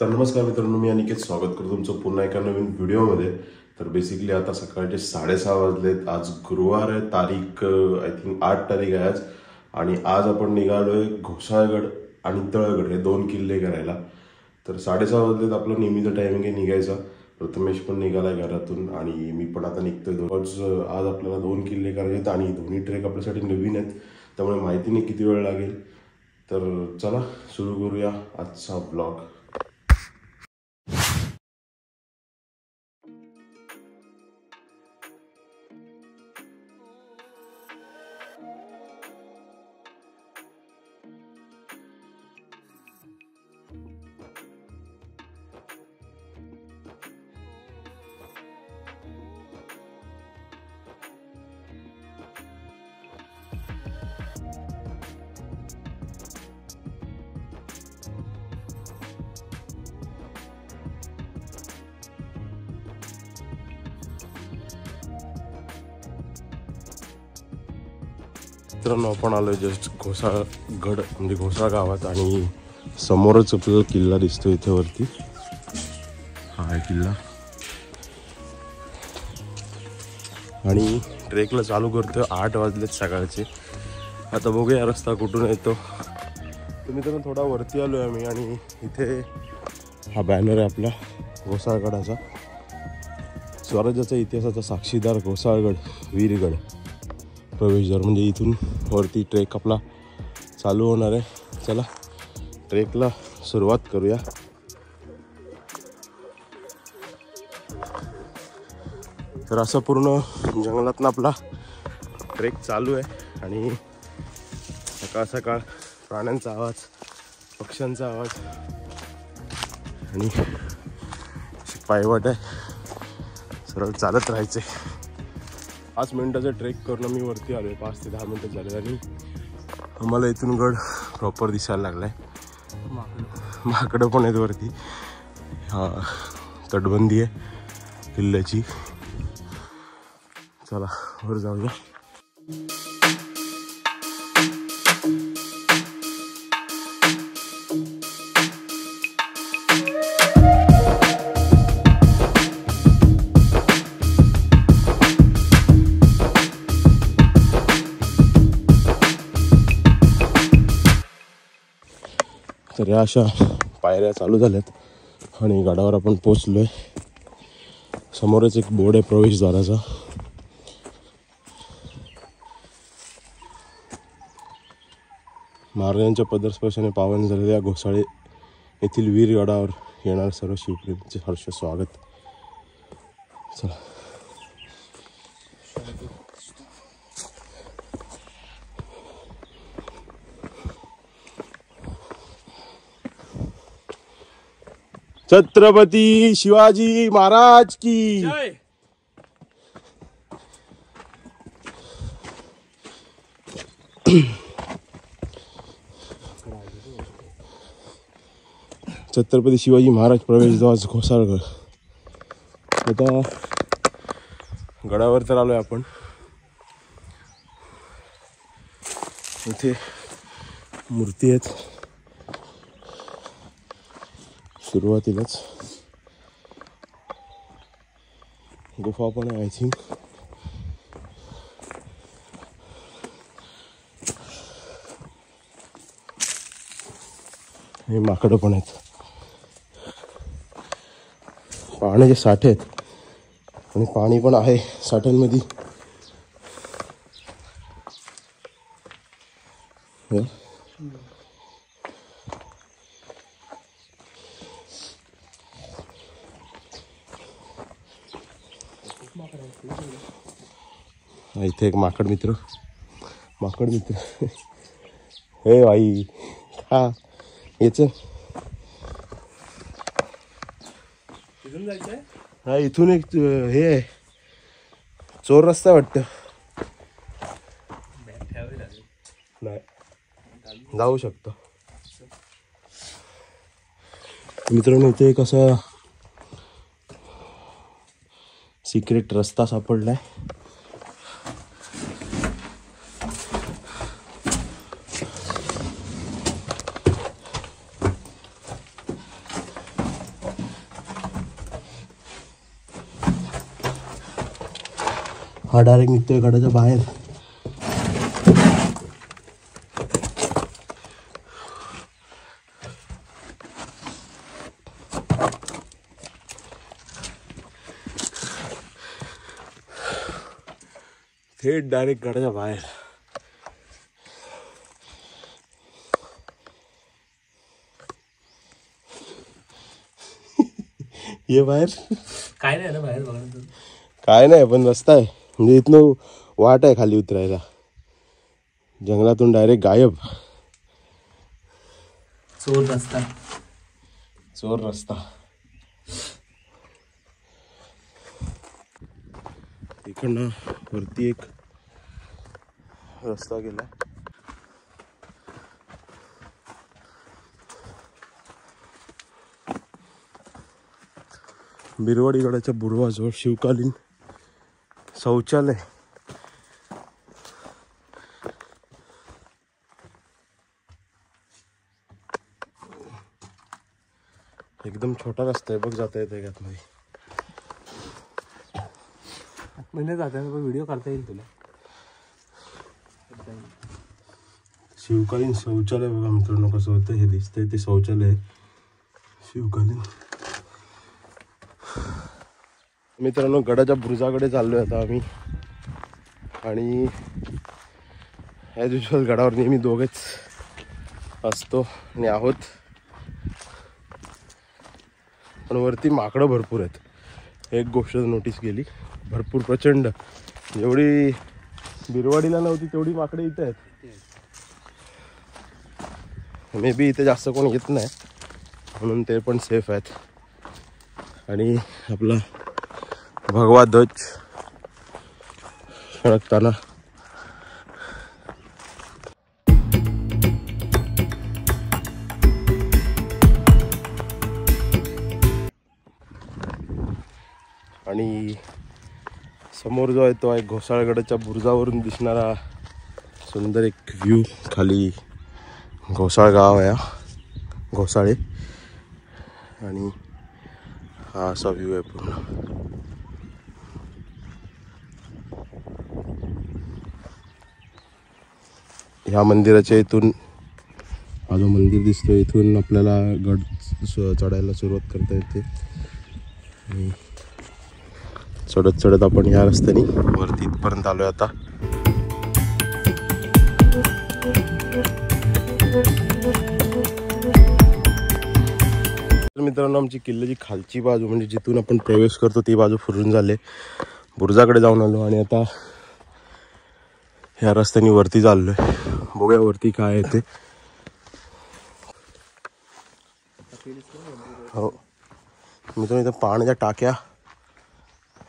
तर नमस्कार मित्रांनो, मी अनिकेत स्वागत करतो तुमचं पुन्हा एका नवीन व्हिडिओमध्ये. तर बेसिकली आता सकाळचे 6:30 वाजलेत. आज गुरुवार आहे, तारीख आय थिंक 8 तारीख आहे आज. आणि आज आपण निघालोय घोसाळगड आणि तळगड हे 2 किल्ले करायला. तर 6:30 वाजलेत, आपलं नेहमीचं टायमिंग आहे निघायचा. प्रथमेश पण निघालाय घरातून आणि मी पण आता निघतोय. आज आपल्याला 2 किल्ले करायचे आहेत आणि दोन्ही ट्रेक आपल्यासाठी नवीन आहेत, त्यामुळे माहिती नाही किती वेळ लागेल. तर चला सुरू करूया आजचा ब्लॉग. मित्रांनो, आपण आलोय जस्ट घोसाळगड म्हणजे घोसाळ गावात आणि समोरच आपल्याला किल्ला दिसतो इथे वरती. हा आहे किल्ला आणि ट्रेकला चालू करतोय. 8 वाजलेत सकाळचे. आता बघूया रस्ता कुठून येतो. तर मित्रांनो, थोडा वरती आलोय आम्ही आणि इथे हा बॅनर आहे आपला घोसाळगडाचा. स्वराज्याचा इतिहासाचा साक्षीदार घोसाळगड वीरगड प्रवेशद्वार. म्हणजे इथून वरती ट्रेक आपला चालू होणार आहे. चला ट्रेकला सुरुवात करूया. तर असं पूर्ण जंगलातनं आपला ट्रेक चालू आहे आणि सकाळ सकाळ प्राण्यांचा आवाज, पक्ष्यांचा आवाज आणि पायवाट आहे. सरळ चालत राहायचे. 5 मिनिटाचा ट्रेक करून मी वरती आलो आहे. 5 ते 10 मिनिटं झाले आणि आम्हाला इथून गड प्रॉपर दिसायला लागला आहे. माकडं पण आहेत वरती. हा तटबंदी आहे किल्ल्याची. चला वर जाऊया. तर या अशा पायऱ्या चालू झाल्यात आणि गडावर आपण पोचलोय. समोरच एक बोर्ड आहे प्रवेशद्वाराचा. महाराजांच्या पदस्पर्शाने पावन झालेल्या घोसाळे येथील वीर गडावर येणार सर्व शिवप्रेमींचे हर्ष स्वागत. चला छत्रपती शिवाजी महाराज की जय. छत्रपती शिवाजी महाराज प्रवेशद्वार घोसाळगड. आता गडावर तर आलोय आपण. इथे मूर्ती आहेत सुरुवातीलाच. गुफा पण आहे आय थिंक. हे माकडं पण आहेत. पाण्याचे साठे आहेत आणि पाणी पण आहे साठ्यांमध्ये. इथे एक माकड मित्र हे भाई हा याच हा इथून एक हे आहे, चोर रस्ता वाटतं. नाही जाऊ शकतो. मित्रांनो, इथे एक असा सिक्रेट रस्ता सापडलाय. हा डायरेक्ट निघतोय गडाच्या बाहेर. थेट डायरेक्ट गडाच्या बाहेर. ये बाहेर काय नाही ना बाहेर बघा. काय नाही पण रस्ता आहे, म्हणजे इथनं वाट आहे खाली उतरायला. जंगलातून डायरेक्ट गायब. चोर रस्ता. चोर रस्ता. इकडनं वरती एक रस्ता गेला. बिरवाडी गडाच्या बुडवाजवळ शिवकालीन शौचालय. एकदम छोटा रस्ता आहे बघ, जाता येते आतमध्ये. म्हणजे जाता व्हिडिओ काढता येईल तुला. शिवकालीन शौचालय बघा मित्रांनो कसं होतं. हे दिसतंय ते शौचालय शिवकालीन. मित्रांनो गडाच्या बुरुजाकडे चाललोय आता आम्ही. आणि ॲज युजल गडावर नेहमी दोघेच असतो आणि आहोत, पण वरती माकडं भरपूर आहेत. एक गोष्ट नोटीस केली, भरपूर प्रचंड. जेवढी बिरवाडीला नव्हती तेवढी माकडे इथे आहेत. मे बी इथे जास्त कोण येत नाही म्हणून ते पण सेफ आहेत. आणि आपला भगवा ध्वज फडकताना आणि समोर जो आहे तो आहे घोसाळगडाच्या बुरुजावरून दिसणारा सुंदर एक व्ह्यू. खाली घोसाळ गाव आहे, घोसाळे. आणि हा असा व्ह्यू आहे पूर्ण. ह्या मंदिराच्या इथून हा जो मंदिर दिसतो इथून आपल्याला गड चढायला सुरुवात करता येते. आणि चढत चढत आपण ह्या रस्त्याने वरती इथपर्यंत आलोय आता. मित्रांनो आमची किल्ल्याची खालची बाजू म्हणजे जिथून आपण प्रवेश करतो ती बाजू फिरून झाले. बुरुजाकडे जाऊन आलो आणि आता ह्या रस्त्याने वरती चाललोय. बघूया वरती काय आहे ते. हो मित्रांनो इथं पाण्याच्या टाक्या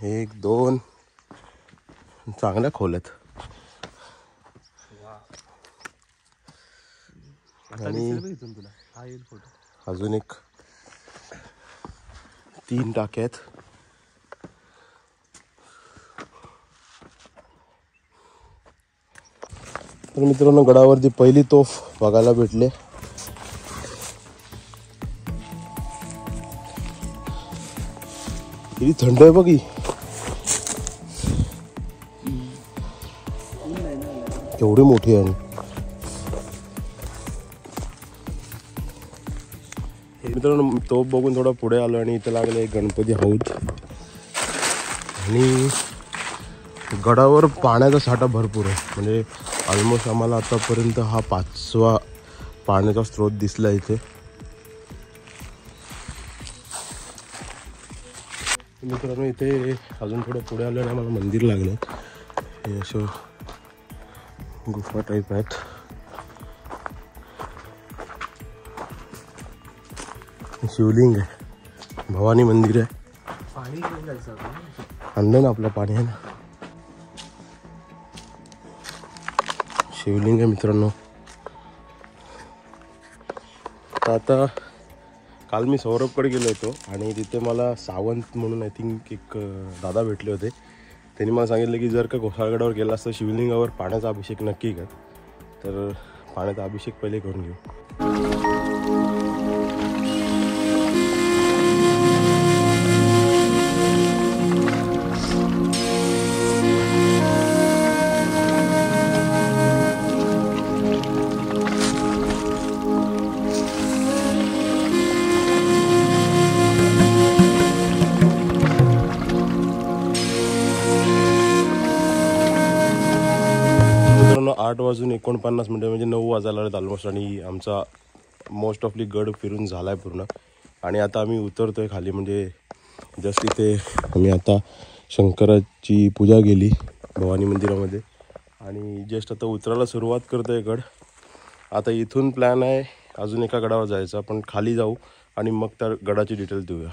1 2 चांगल्या खोल्यात. आणि अजून एक 3 टाक्या आहेत. तर मित्रांनो गडावरती पहिली तोफ बघायला भेटले. किती थंड आहे बघी. एवढी मोठी आहे. मित्रांनो तोफ बघून थोडा पुढे आलो आणि इथं लागले गणपती हौद. आणि गडावर पाण्याचा साठा भरपूर आहे. म्हणजे ऑलमोस्ट आम्हाला आतापर्यंत हा 5वा पाण्याचा स्रोत दिसला इथे. मित्रांनो इथे अजून थोडं पुढे आलो आणि आम्हाला मंदिर लागलं. हे असं गुफा टाईप आहेत. शिवलिंग आहे, भवानी मंदिर आहे. पाणी घेऊन जायचं आणलं ना आपलं पाणी आहे ना. शिवलिंग आहे मित्रांनो. आता काल मी सौरभकडे गेलो होतो आणि तिथे मला सावंत म्हणून आय थिंक एक दादा भेटले होते. त्यांनी मला सांगितलं की जर का घोसाळगडावर गेला असता शिवलिंगावर पाण्याचा अभिषेक नक्की कर. तर पाण्याचा अभिषेक पहिले करून घेऊ. 8:49 म्हणजे 9 वाजायला आलेत ऑलमोस्ट. आणि आमचा मोस्ट ऑफली गड फिरून झाला आहे पूर्ण. आणि आता आम्ही उतरतो आहे खाली. म्हणजे जस्ट इथे आम्ही आता शंकराची पूजा केली भवानी मंदिरामध्ये आणि जस्ट आता उतरायला सुरुवात करतो आहे गड. आता इथून प्लॅन आहे अजून एका गडावर जायचं. आपण खाली जाऊ आणि मग त्या गडाची डिटेल देऊया.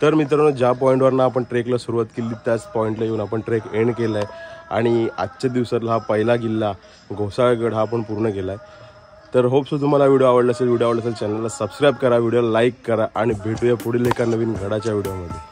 तर मित्रांनो, ज्या पॉईंटवरनं आपण ट्रेकला सुरुवात केली त्याच पॉईंटला येऊन आपण ट्रेक एंड केला आहे. आणि आजच्या दिवसातला हा पहिला किल्ला घोसाळगड हा आपण पूर्ण केला आहे. तर होप्स तुम्हाला व्हिडिओ आवडला असेल. चॅनलला सबस्क्राईब करा, व्हिडिओला लाईक करा आणि भेटूया पुढील एका नवीन गडाच्या व्हिडिओमध्ये.